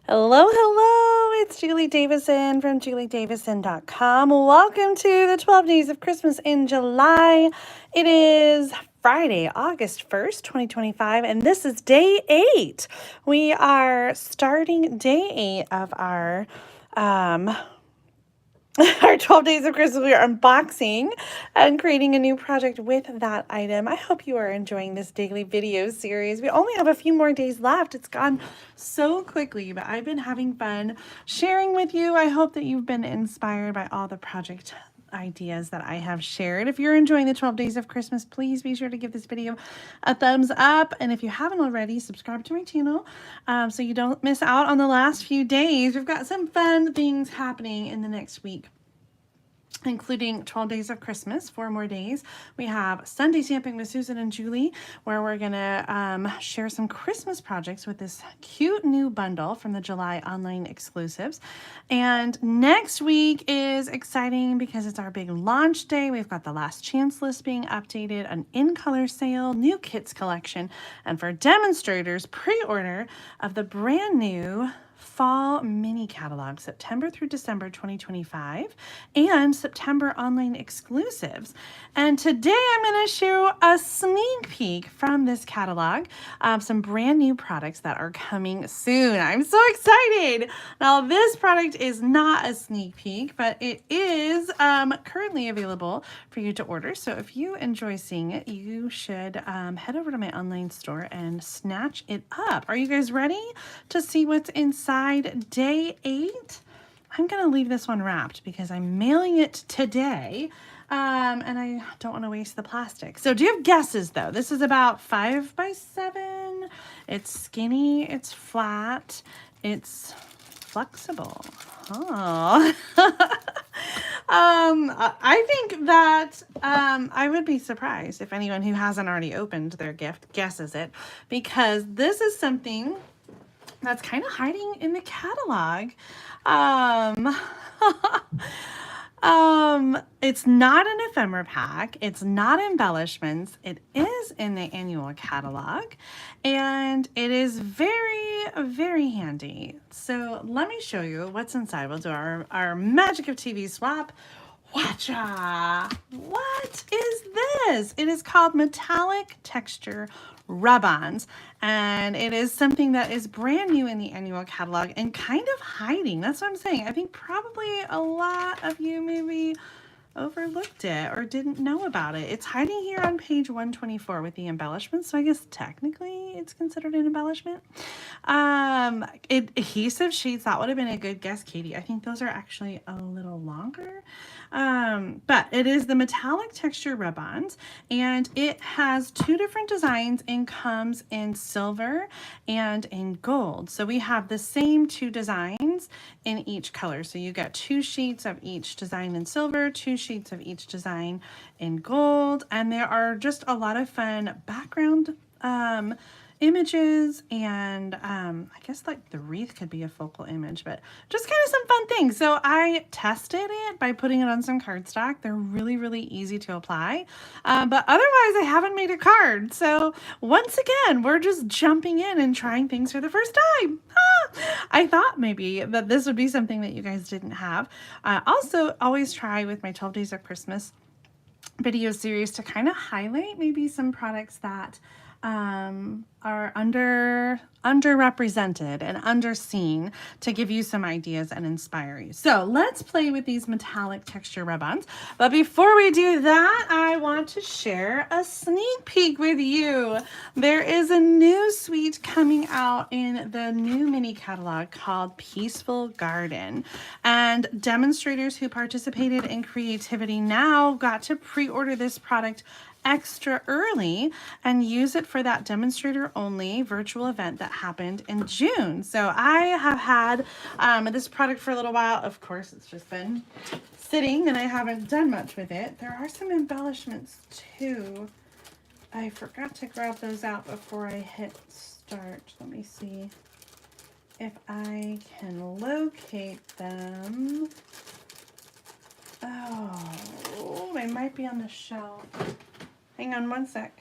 Hello, hello, it's Julie Davison from juliedavison.com. Welcome to the 12 Days of Christmas in July. It is Friday, August 1st, 2025, and this is day 8. We are starting day 8 of our our 12 days of Christmas. We are unboxing and creating a new project with that item. I hope you are enjoying this daily video series. We only have a few more days left. It's gone so quickly, but I've been having fun sharing with you. I hope that you've been inspired by all the project ideas that I have shared. If you're enjoying the 12 days of Christmas, please be sure to give this video a thumbs up. And if you haven't already, subscribe to my channel so you don't miss out on the last few days. We've got some fun things happening in the next week, including 12 days of Christmas, 4 more days. We have Sunday Stamping with Susan and Julie, where we're gonna share some Christmas projects with this cute new bundle from the July online exclusives. And next week is exciting because it's our big launch day. We've got the last chance list being updated, an in-color sale, new kits collection, and for demonstrators, pre-order of the brand new Fall Mini Catalog, September through December 2025, and September online exclusives. And today I'm going to show a sneak peek from this catalog of some brand new products that are coming soon. I'm so excited. Now, this product is not a sneak peek, but it is currently available for you to order. So if you enjoy seeing it, you should head over to my online store and snatch it up. Are you guys ready to see what's inside day 8? I'm gonna leave this one wrapped because I'm mailing it today and I don't want to waste the plastic. So do you have guesses though? This is about 5 by 7. It's skinny, it's flat, it's flexible. Oh. I think that I would be surprised if anyone who hasn't already opened their gift guesses it, because this is something that's kind of hiding in the catalog. It's not an ephemera pack. It's not embellishments. It is in the annual catalog, and it is very, very handy. So let me show you what's inside. We'll do our magic of TV swap. Watcha! What is this? It is called Metallic Texture Rub-ons, and it is something that is brand new in the annual catalog and kind of hiding. That's what I'm saying. I think probably a lot of you maybe overlooked it or didn't know about it. It's hiding here on page 124 with the embellishments, so I guess technically it's considered an embellishment. Adhesive sheets, that would have been a good guess, Katie. I think those are actually a little longer. But it is the Metallic Texture Rub-ons, and it has 2 different designs and comes in silver and in gold. So we have the same 2 designs in each color. So you get 2 sheets of each design in silver, 2 sheets of each design in gold, and there are just a lot of fun background images, and I guess like the wreath could be a focal image, but just kind of some fun things. So I tested it by putting it on some cardstock. They're really, really easy to apply, but otherwise I haven't made a card. So once again, we're just jumping in and trying things for the first time. I thought maybe that this would be something that you guys didn't have. Also, always try with my 12 Days of Christmas video series to kind of highlight maybe some products that are underrepresented and underseen, to give you some ideas and inspire you. So let's play with these metallic texture rub-ons. But before we do that, I want to share a sneak peek with you. There is a new suite coming out in the new mini catalog called Peaceful Garden. And demonstrators who participated in Creativity Now got to pre-order this product extra early and use it for that demonstrator only virtual event that happened in June. So I have had this product for a little while. Of course, it's just been sitting and I haven't done much with it. There are some embellishments too. I forgot to grab those out before I hit start. Let me see if I can locate them. Oh, they might be on the shelf. Hang on one sec.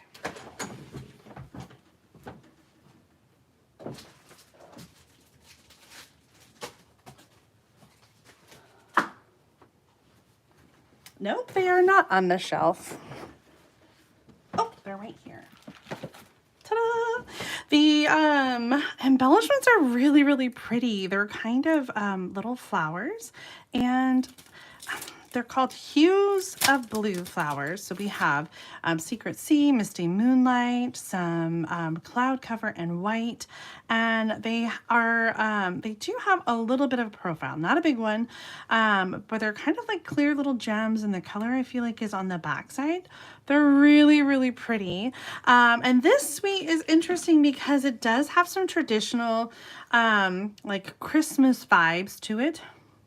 Nope, they are not on the shelf. Oh, they're right here. Ta-da! The embellishments are really, really pretty. They're kind of little flowers, and they're called Hues of Blue flowers. So we have Secret Sea, Misty, Moonlight, some cloud cover and white, and they do have a little bit of a profile, not a big one, but they're kind of like clear little gems, and the color I feel like is on the back side. They're really, really pretty. And this suite is interesting because it does have some traditional like Christmas vibes to it.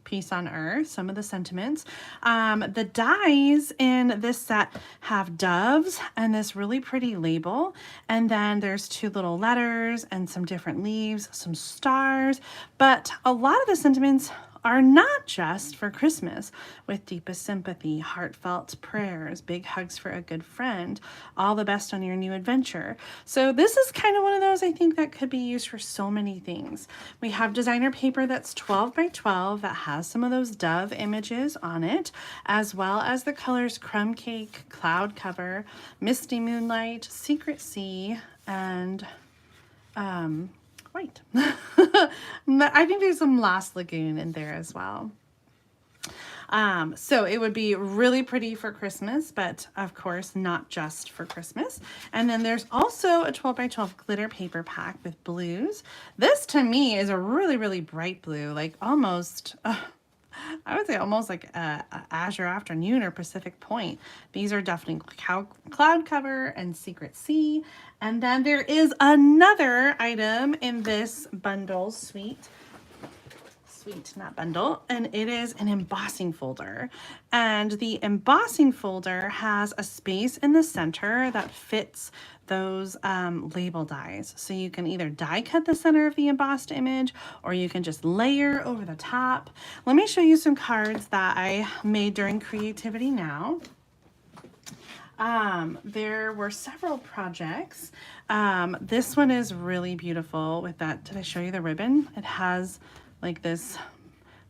Peace on Earth, some of the sentiments. The dies in this set have doves and this really pretty label. And then there's two little letters and some different leaves, some stars. But a lot of the sentiments are not just for Christmas, with deepest sympathy, heartfelt prayers, big hugs for a good friend, all the best on your new adventure. So this is kind of one of those, I think, that could be used for so many things. We have designer paper that's 12 by 12 that has some of those dove images on it, as well as the colors Crumb Cake, Cloud Cover, Misty, Moonlight, Secret Sea, and white. I think there's some Lost Lagoon in there as well. So it would be really pretty for Christmas, but of course not just for Christmas. And then there's also a 12 by 12 glitter paper pack with blues. This to me is a really, really bright blue, like almost, I would say almost like Azure Afternoon or Pacific Point. These are definitely Cloud Cover and Secret Sea. And then there is another item in this bundle suite, not bundle, and it is an embossing folder. And the embossing folder has a space in the center that fits those label dies. So you can either die cut the center of the embossed image, or you can just layer over the top. Let me show you some cards that I made during Creativity Now. There were several projects. This one is really beautiful with that. Did I show you the ribbon? It has like this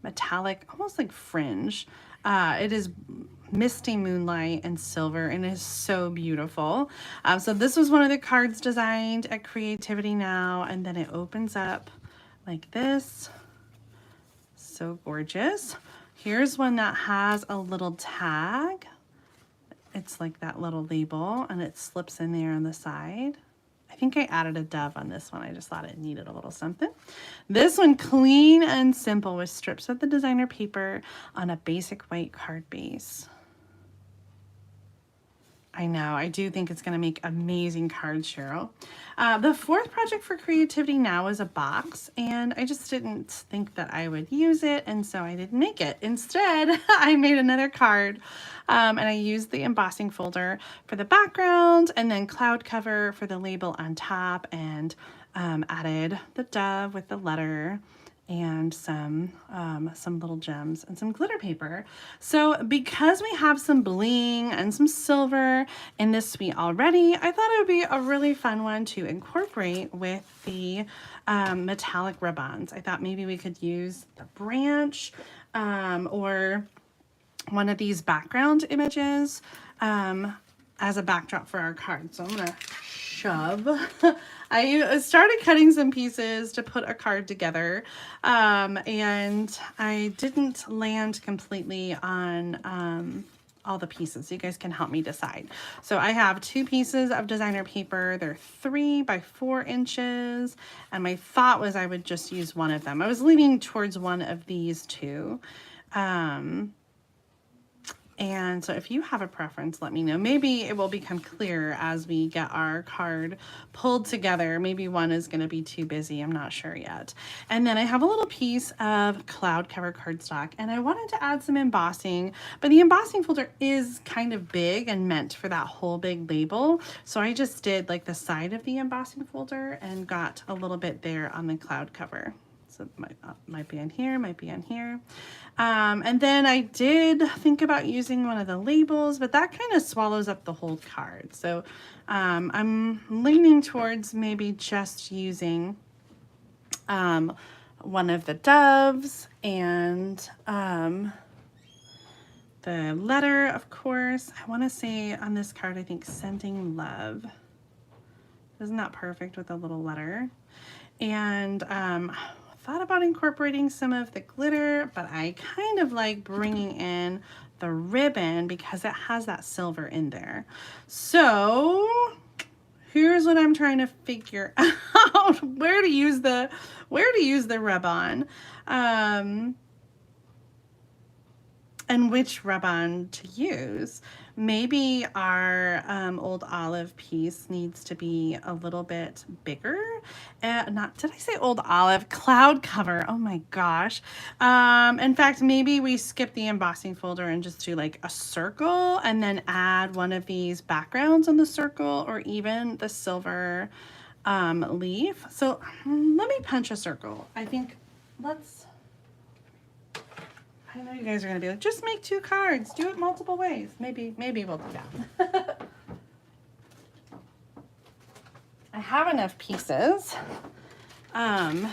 metallic, almost like fringe. It is Misty, Moonlight, and silver, and it is so beautiful. So this was one of the cards designed at Creativity Now, and then it opens up like this. So gorgeous. Here's one that has a little tag. It's like that little label, and it slips in there on the side. I think I added a dove on this one. I just thought it needed a little something. This one, clean and simple, with strips of the designer paper on a basic white card base. I know, I do think it's going to make amazing cards, Cheryl. The fourth project for Creativity Now is a box, and I just didn't think that I would use it, and so I didn't make it. Instead, I made another card, and I used the embossing folder for the background, and then cloud cover for the label on top, and added the dove with the letter, and some little gems and some glitter paper. So because we have some bling and some silver in this suite already, I thought it would be a really fun one to incorporate with the metallic rub-ons. I thought maybe we could use the branch or one of these background images as a backdrop for our card. So I'm gonna shove. I started cutting some pieces to put a card together, and I didn't land completely on all the pieces. So you guys can help me decide. So I have two pieces of designer paper. They're 3 by 4 inches, and my thought was I would just use one of them. I was leaning towards one of these two. And so if you have a preference, let me know. Maybe it will become clear as we get our card pulled together. Maybe one is going to be too busy. I'm not sure yet. And then I have a little piece of cloud cover cardstock, and I wanted to add some embossing, but the embossing folder is kind of big and meant for that whole big label. So I just did like the side of the embossing folder and got a little bit there on the cloud cover. So it might be on here, might be on here. And then I did think about using one of the labels, but that kind of swallows up the whole card. So I'm leaning towards maybe just using one of the doves and the the letter, of course. I want to say on this card, I think sending love. Isn't that perfect with a little letter? And thought about incorporating some of the glitter, but I kind of like bringing in the ribbon because it has that silver in there. So here's what I'm trying to figure out, where to use the rub-on. And which rub-on to use. Maybe our old olive piece needs to be a little bit bigger. Did I say old olive? Cloud cover. Oh my gosh. In fact, maybe we skip the embossing folder and just do like a circle and then add one of these backgrounds on the circle, or even the silver leaf. So let me punch a circle. I think I know you guys are gonna be like, just make 2 cards, do it multiple ways. Maybe we'll do that. I have enough pieces. Do I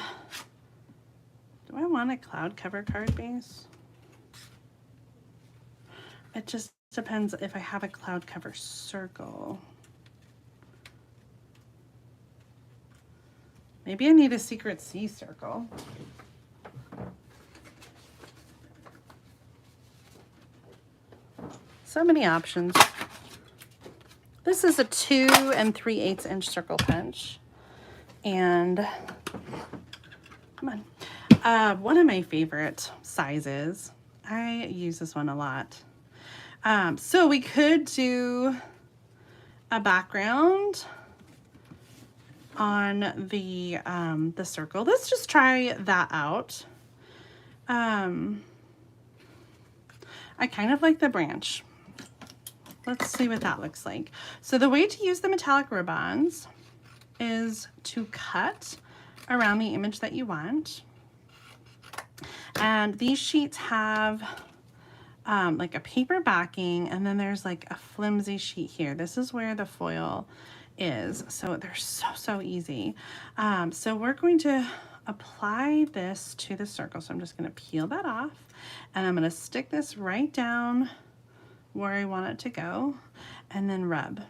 want a cloud cover card base? It just depends if I have a cloud cover circle. Maybe I need a secret C circle. So many options. This is a 2 3/8 inch circle punch. And come on. One of my favorite sizes. I use this one a lot. So we could do a background on the circle. Let's just try that out. I kind of like the branch. Let's see what that looks like. So the way to use the metallic rub-ons is to cut around the image that you want. And these sheets have like a paper backing, and then there's like a flimsy sheet here. This is where the foil is. So they're so easy. So we're going to apply this to the circle. So I'm just going to peel that off, and I'm going to stick this right down where I want it to go, and then rub.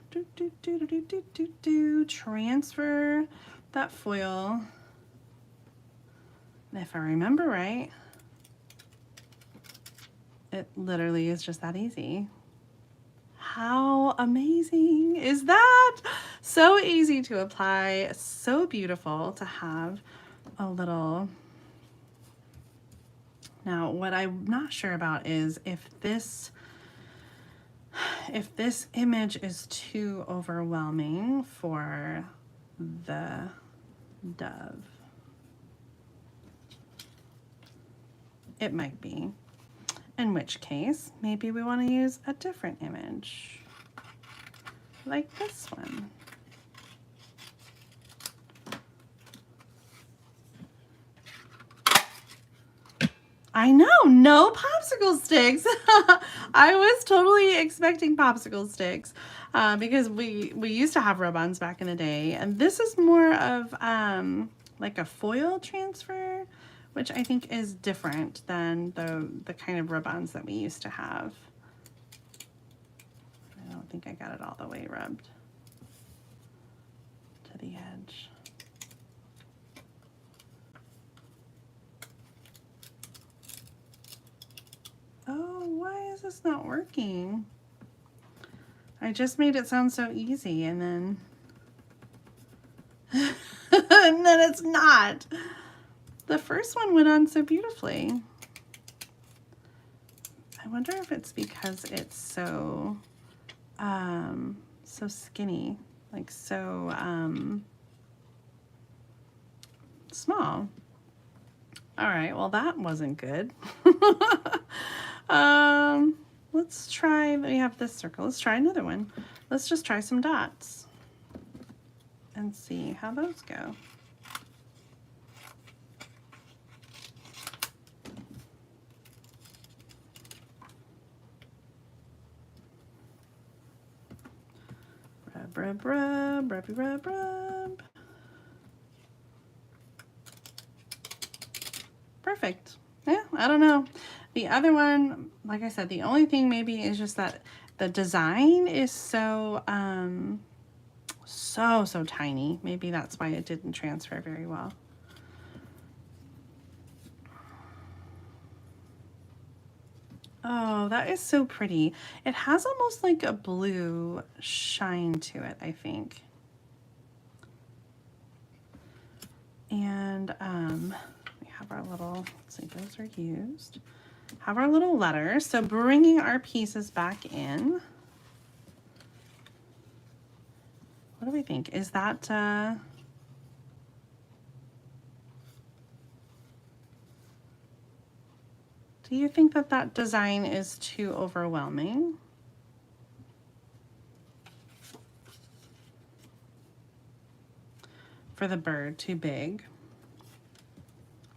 Transfer that foil. And if I remember right, it literally is just that easy. How amazing is that? So easy to apply, so beautiful to have a little. Now, what I'm not sure about is if this image is too overwhelming for the dove. It might be. In which case, maybe we want to use a different image, like this one. I know, no popsicle sticks. I was totally expecting popsicle sticks because we used to have rub-ons back in the day, and this is more of like a foil transfer, which I think is different than the kind of rub-ons that we used to have. I don't think I got it all the way rubbed to the edge. Oh, why is this not working? I just made it sound so easy, and then and then it's not. The first one went on so beautifully. I wonder if it's because it's so so skinny, like so small. All right, well that wasn't good. Let's try, we have this circle. Let's try another one. Let's just try some dots and see how those go. Rub, rub, rub, rubby, rub, rub. Perfect. Yeah, I don't know. The other one, like I said, the only thing maybe is just that the design is so, so tiny. Maybe that's why it didn't transfer very well. Oh, that is so pretty. It has almost like a blue shine to it, I think. And we have our little, let's see, those are used. Have our little letters. So bringing our pieces back in. What do we think? Is that, do you think that that design is too overwhelming? For the bird, too big?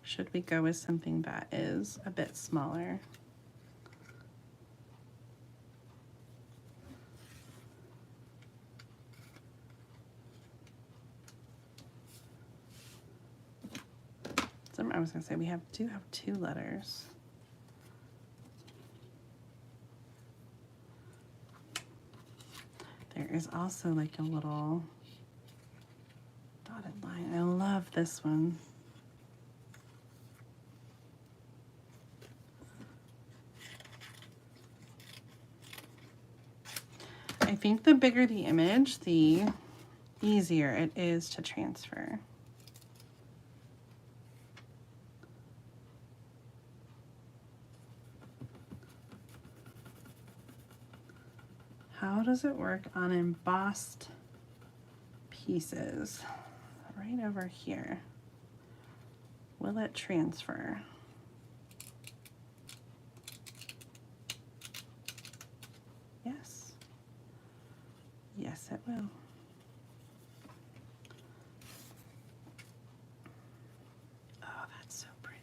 Should we go with something that is a bit smaller? So I was gonna say we do have 2 letters. There is also like a little dotted line. I love this one. I think the bigger the image, the easier it is to transfer. How does it work on embossed pieces? Right over here. Will it transfer? Yes. Yes, it will. Oh, that's so pretty.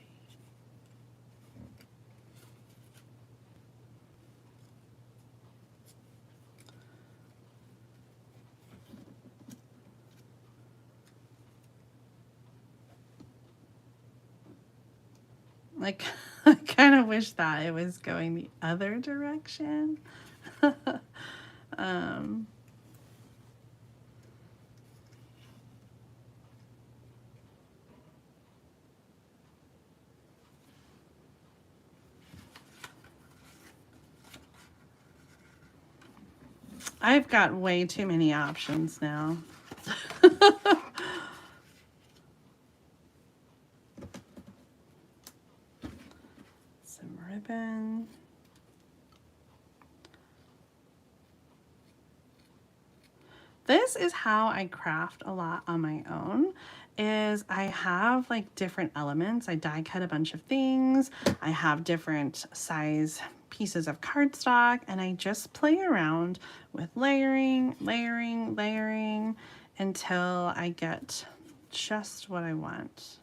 Like, I kind of wish that it was going the other direction. I've got way too many options now. Some ribbon. This is how I craft a lot on my own, is I have like different elements. I die cut a bunch of things. I have different size pieces of cardstock, and I just play around with layering, layering, layering until I get just what I want.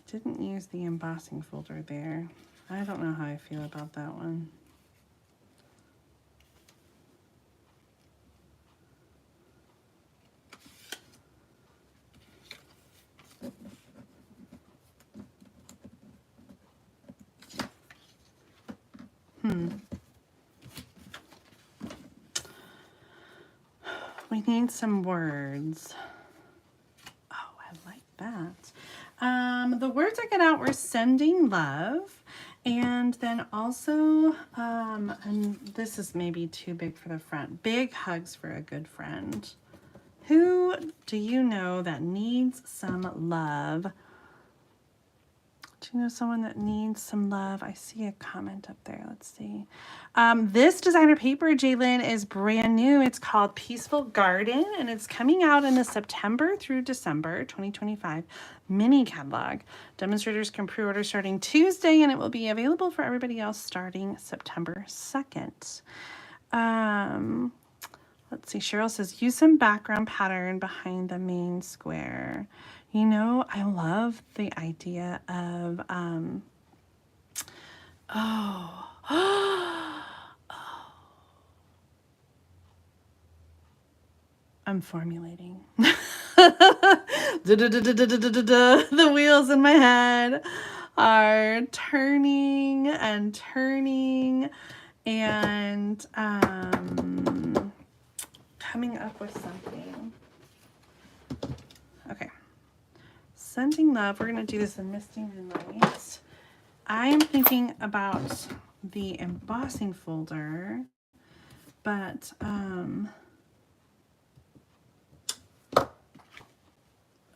Didn't use the embossing folder there. I don't know how I feel about that one. We need some words. Oh, I like that. The words I got out were sending love, and then also, and this is maybe too big for the front, big hugs for a good friend. Who do you know that needs some love? Do you know someone that needs some love? I see a comment up there. Let's see. This designer paper, Jalen, is brand new. It's called Peaceful Garden, and it's coming out in the September through December 2025 mini catalog. Demonstrators can pre-order starting Tuesday, and it will be available for everybody else starting September 2nd. Let's see. Cheryl says, use some background pattern behind the main square. You know, I love the idea of Oh. I'm formulating. The wheels in my head are turning and turning and coming up with something. Okay. Sending love. We're going to do this in Misty Moonlight. I'm thinking about the embossing folder, but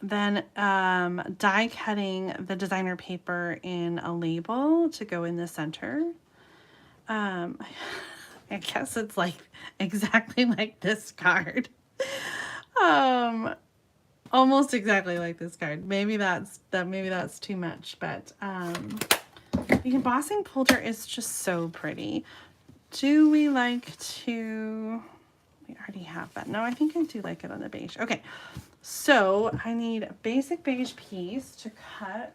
then die cutting the designer paper in a label to go in the center. I guess it's like exactly like this card. Almost exactly like this card. Maybe that's too much, but the embossing folder is just so pretty. Do we like to, we already have that. No, I think I do like it on the beige. Okay, so I need a basic beige piece to cut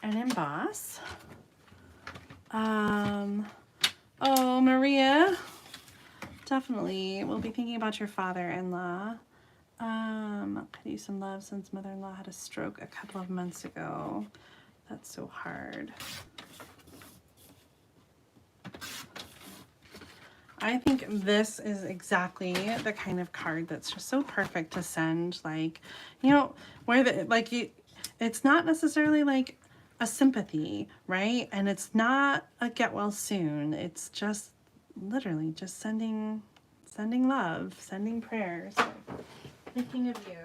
and emboss. Oh, Maria, definitely we'll be thinking about your father-in-law. Could use some love since mother-in-law had a stroke a couple of months ago. That's so hard. I think this is exactly the kind of card that's just so perfect to send, like, you know, where the, like, it's not necessarily like a sympathy, right? And it's not a get well soon. It's just literally just sending love, sending prayers, thinking of you.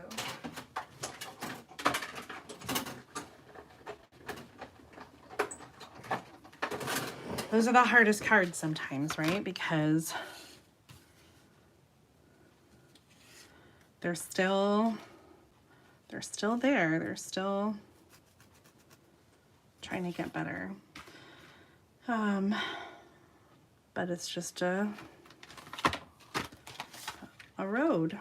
Those are the hardest cards sometimes, right? Because they're still there. They're still trying to get better. But it's just a road.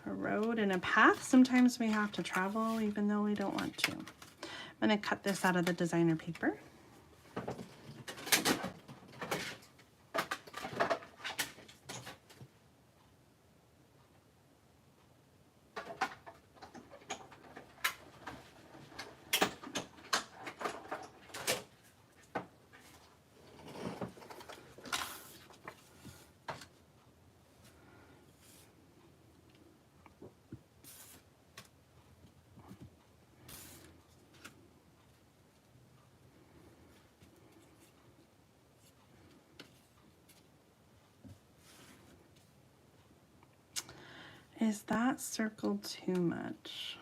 A road and a path. Sometimes we have to travel even though we don't want to. I'm gonna cut this out of the designer paper. Is that circle too much?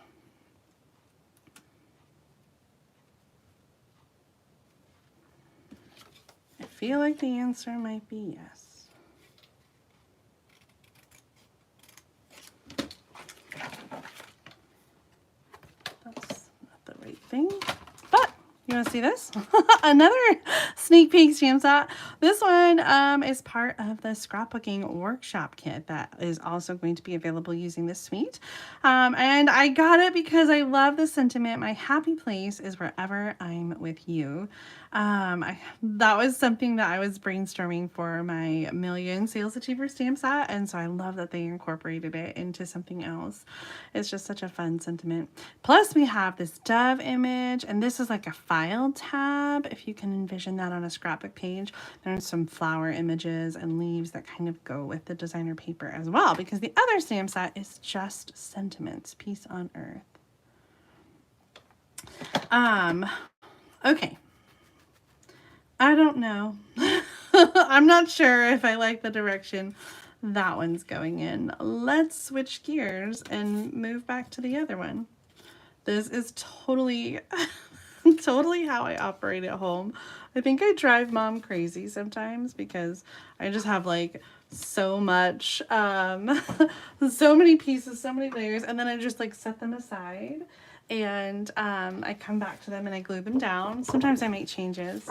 I feel like the answer might be yes. That's not the right thing. But you want to see this? Another sneak peek stamp set. This one is part of the scrapbooking workshop kit that is also going to be available using this suite. And I got it because I love the sentiment. My happy place is wherever I'm with you. That was something that I was brainstorming for my Million Sales Achiever stamp set, and so I love that they incorporated it into something else. It's just such a fun sentiment. Plus we have this dove image, and this is like a file tab, if you can envision that on a scrapbook page. There's some flower images and leaves that kind of go with the designer paper as well, because the other stamp set is just sentiments, peace on earth. Okay. I don't know. I'm not sure if I like the direction that one's going in. Let's switch gears and move back to the other one. This is totally, totally how I operate at home. I think I drive mom crazy sometimes because I just have like so much, so many pieces, so many layers, and then I just like set them aside and I come back to them and I glue them down. Sometimes I make changes.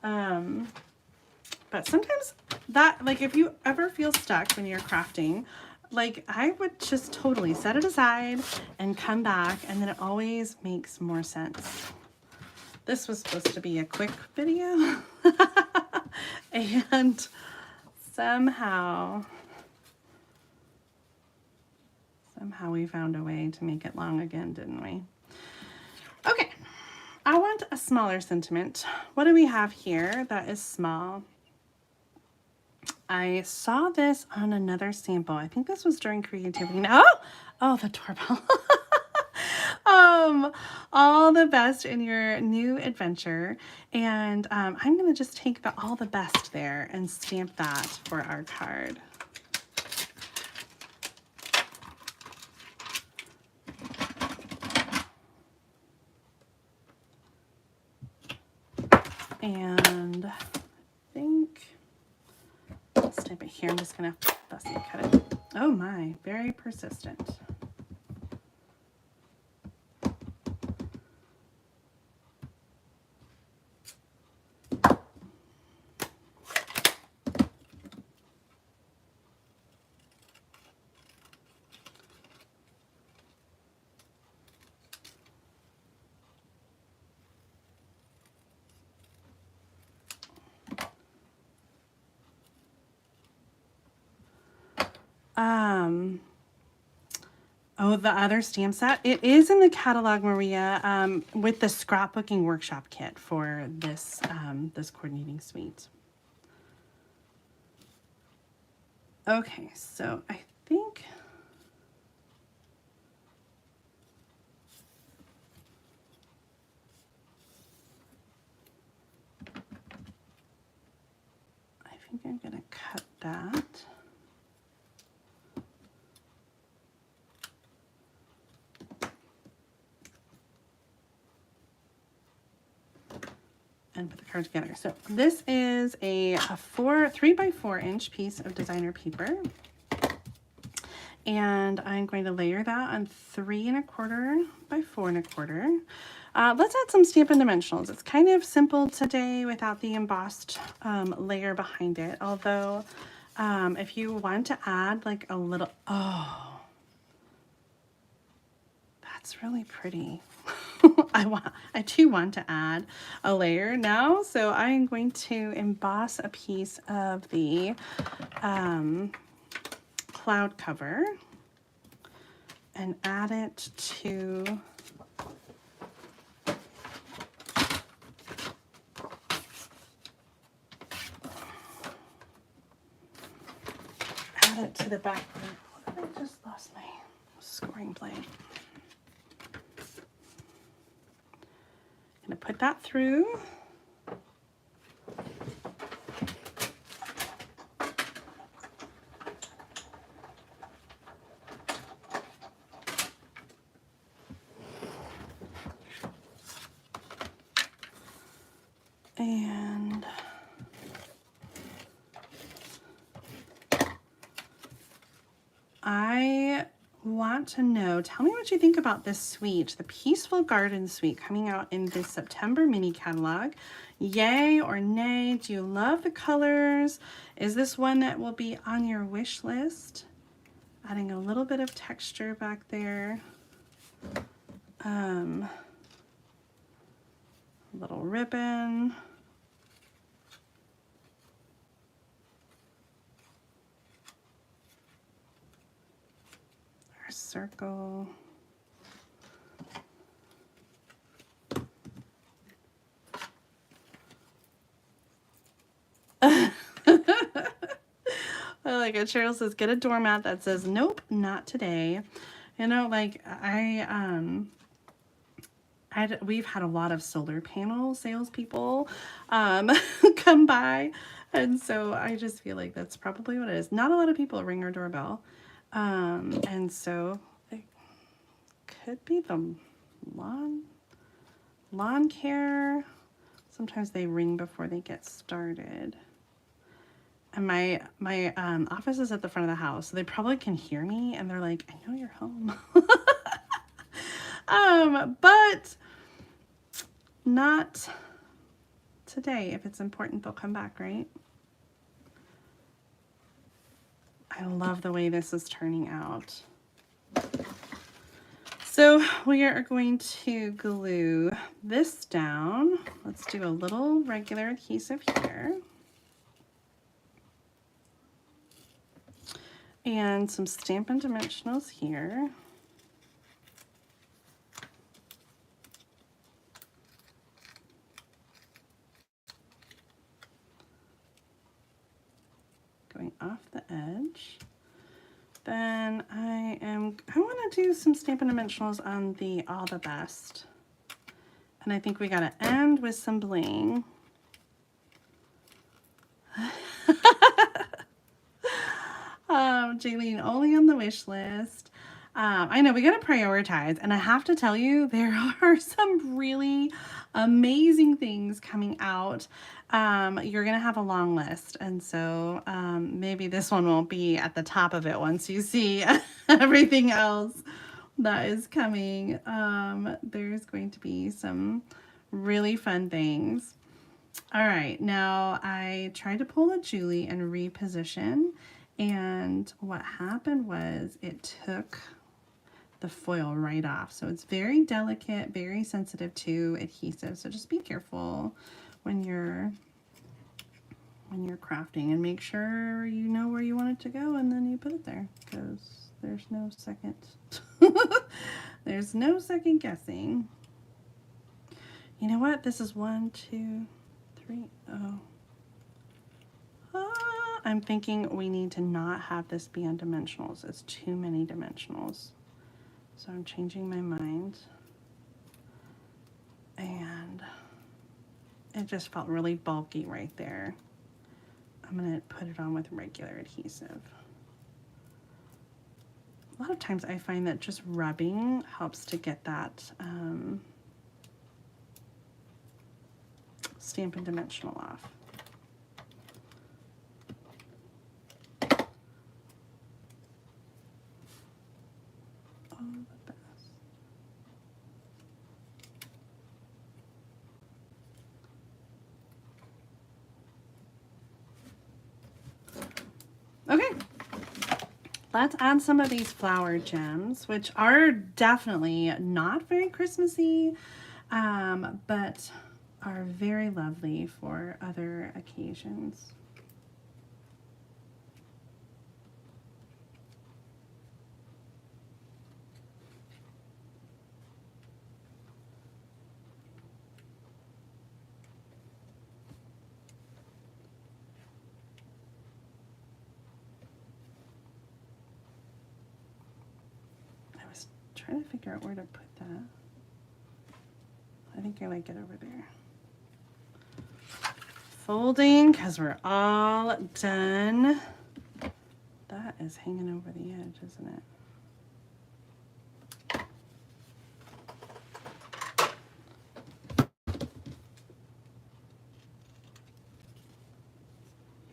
But sometimes that, like, if you ever feel stuck when you're crafting, like I would just totally set it aside and come back, and then it always makes more sense. This was supposed to be a quick video and somehow we found a way to make it long again, didn't we? Okay, I want a smaller sentiment. What do we have here that is small? I saw this on another sample. I think this was during creativity. Oh, the doorbell. All the best in your new adventure. And I'm going to just take all the best there and stamp that for our card. And I think let's type it here. I'm just gonna fussy cut it. Oh my, very persistent. Oh, the other stamp set. It is in the catalog, Maria, with the scrapbooking workshop kit for this this coordinating suite. Okay, so I think I'm gonna cut that. And put the card together. So this is a 3x4 inch piece of designer paper. And I'm going to layer that on 3 1/4 by 4 1/4. Let's add some Stampin' Dimensionals. It's kind of simple today without the embossed layer behind it. Although if you want to add like a little, oh, that's really pretty. I do want to add a layer now, so I'm going to emboss a piece of the cloud cover and add it to the back. I just lost my scoring blade. I'm going to put that through. And I want to know, tell me what you think about this suite, the Peaceful Garden Suite coming out in this September mini catalog. Yay or nay? Do you love the colors? Is this one that will be on your wish list? Adding a little bit of texture back there. A little ribbon. Our circle. I like it. Cheryl says, get a doormat that says, nope, not today. You know, like we've had a lot of solar panel salespeople come by, and so I just feel like that's probably what it is. Not a lot of people ring our doorbell, and so it could be the lawn care. Sometimes they ring before they get started. And my office is at the front of the house, so they probably can hear me, and they're like, I know you're home. But not today. If it's important, they'll come back, right? I love the way this is turning out. So we are going to glue this down. Let's do a little regular adhesive here. And some Stampin' Dimensionals here. Going off the edge. Then I want to do some Stampin' Dimensionals on the All the Best. And I think we got to end with some bling. Jaylene, only on the wish list. I know we got to prioritize, and I have to tell you, there are some really amazing things coming out. You're gonna have a long list, and so maybe this one won't be at the top of it once you see everything else that is coming. There's going to be some really fun things. All right, now I tried to pull a Julie and reposition, and what happened was it took the foil right off. So it's very delicate, very sensitive to adhesive. So just be careful when you're crafting, and make sure you know where you want it to go, and then you put it there, because there's no second there's no second guessing. You know what? This is 1, 2, 3. I'm thinking we need to not have this be on dimensionals. It's too many dimensionals. So I'm changing my mind. And it just felt really bulky right there. I'm going to put it on with regular adhesive. A lot of times I find that just rubbing helps to get that Stampin' Dimensional off. Okay, let's add some of these flower gems, which are definitely not very Christmassy, but are very lovely for other occasions. Trying to figure out where to put that. I think I like it over there. Folding, because we're all done. That is hanging over the edge, isn't it?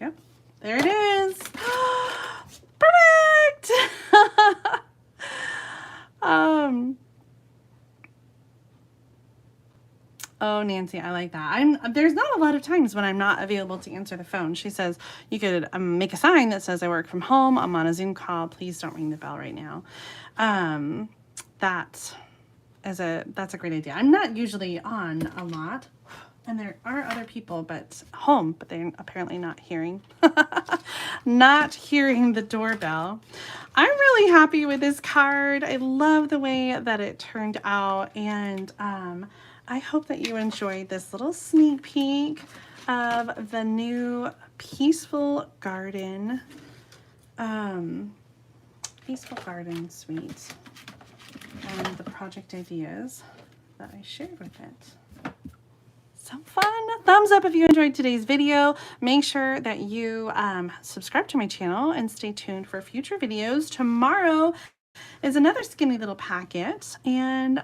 Yep, there it is. Perfect! Oh, Nancy, I like that. There's not a lot of times when I'm not available to answer the phone. She says, you could make a sign that says I work from home. I'm on a Zoom call. Please don't ring the bell right now. That's a great idea. I'm not usually on a lot, and there are other people but home, but they're apparently not hearing the doorbell. I'm really happy with this card. I love the way that it turned out, and I hope that you enjoyed this little sneak peek of the new Peaceful Garden suite and the project ideas that I shared with it. So fun. Thumbs up if you enjoyed today's video. Make sure that you subscribe to my channel and stay tuned for future videos. Tomorrow is another skinny little packet, and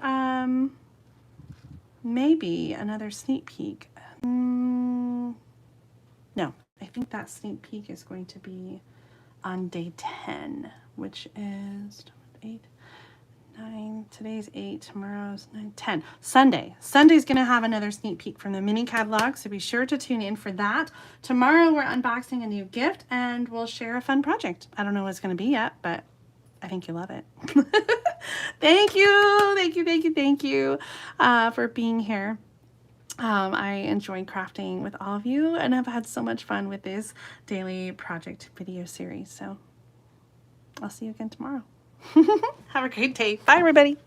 maybe another sneak peek. No, I think that sneak peek is going to be on day 10, which is 8, 9, today's 8, tomorrow's 9, 10. Sunday's going to have another sneak peek from the mini catalog, so be sure to tune in for that. Tomorrow we're unboxing a new gift and we'll share a fun project. I don't know what it's going to be yet, but I think you'll love it. Thank you for being here. I enjoy crafting with all of you, and I've had so much fun with this daily project video series. So I'll see you again tomorrow. Have a great day. Bye, everybody.